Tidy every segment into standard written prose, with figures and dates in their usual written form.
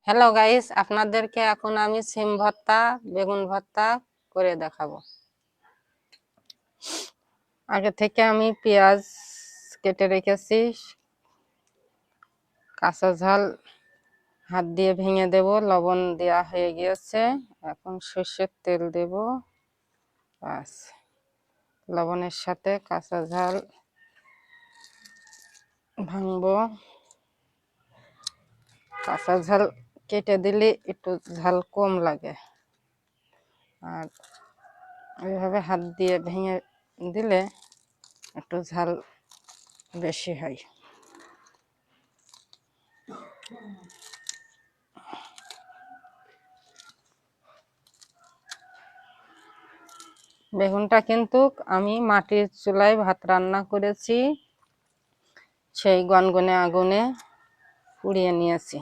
Hello guys, আপনাদেরকে এখন আমি সিম ভর্তা বেগুন ভর্তা করে দেখাবো। আগে থেকে আমি পেঁয়াজ কেটে রেখেছি, কাঁচা ঝাল হাত দিয়ে ভেঙে দেব, লবণ দেওয়া হয়ে গিয়েছে। এখন সর্ষের তেল দেব, বাস। লবণের সাথে কাঁচা ঝাল ভাঙবো। কাঁচা ঝাল কেটে দিলে একটু ঝাল কম লাগে, আর এইভাবে হাত দিয়ে ভেঙে দিলে একটু ঝাল বেশি হয়। বেগুনটা কিন্তু আমি মাটির চুলায় ভাত রান্না করেছি, সেই গনগনে আগুনে পুড়িয়ে নিয়েছি।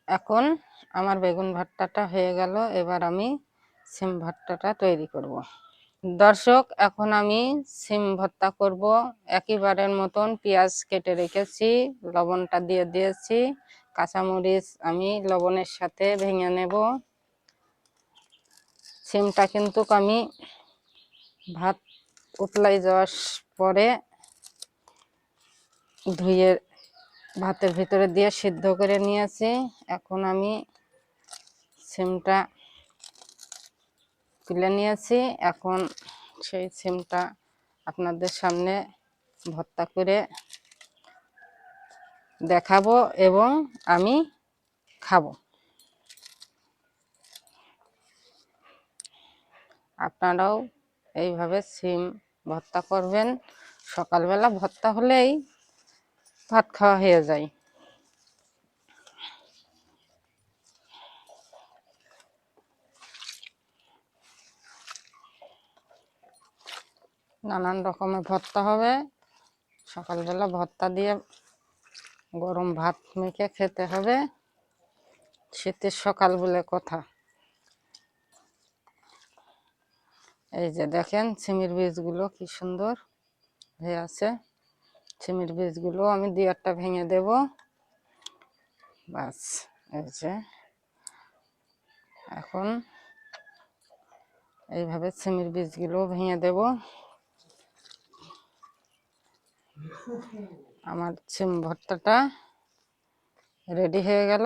এখন আমার বেগুন ভর্তাটা হয়ে গেল, এবার আমি সিম ভর্তাটা তৈরি করব। দর্শক, এখন আমি সিম ভর্তা করব। একইবারের মতন পেঁয়াজ কেটে রেখেছি, লবণটা দিয়ে দিয়েছি, কাঁচামরিচ আমি লবণের সাথে ভেঙে নেব। সিমটা কিন্তু আমি ভাত উতলাই যাওয়ার পরে ধুয়ে ভাতের ভিতরে দিয়ে সিদ্ধ করে নিয়েছি। এখন আমি সিমটা তুলে নিয়েছি। এখন সেই সিমটা আপনাদের সামনে ভর্তা করে দেখাবো এবং আমি খাবো। আপনারাও এইভাবে সিম ভর্তা করবেন। সকালবেলা ভর্তা হলেই ভাত খাওয়া হয়ে যায়। নানান রকমের ভর্তা হবে। সকালবেলা ভর্তা দিয়ে গরম ভাত মেখে খেতে হবে। শীতের সকাল বলে কথা। এই যে দেখেন সিমের বীজগুলো কি সুন্দর হয়ে আছে। সিমের বীজগুলো আমি দুই একটা ভেঙে দেব, বাস। এই যে এখন এইভাবে সিমের বীজগুলো ভেঙে দেব। আমার সিম ভর্তাটা রেডি হয়ে গেল।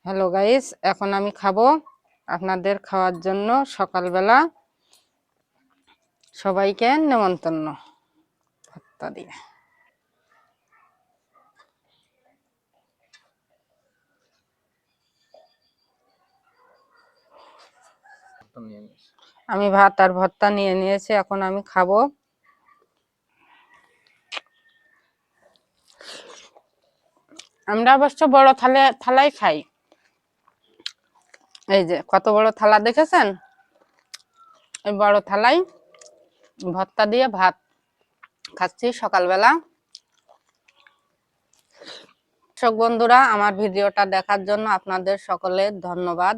হ্যালো গাইস, এখন আমি খাবো। আপনাদের খাওয়ার জন্য সকালবেলা সবাইকে নেমন্তন্ন ভর্তা দিয়ে। আমি ভাত আর ভর্তা নিয়ে নিয়েছি, এখন আমি খাবো। আমরা অবশ্য বড় থালাই খাই। এই যে কত বড় থালা দেখেছেন, এই বড় থালায় ভর্তা দিয়ে ভাত খাচ্ছি সকালবেলা। দর্শক বন্ধুরা, আমার ভিডিওটা দেখার জন্য আপনাদের সকলের ধন্যবাদ।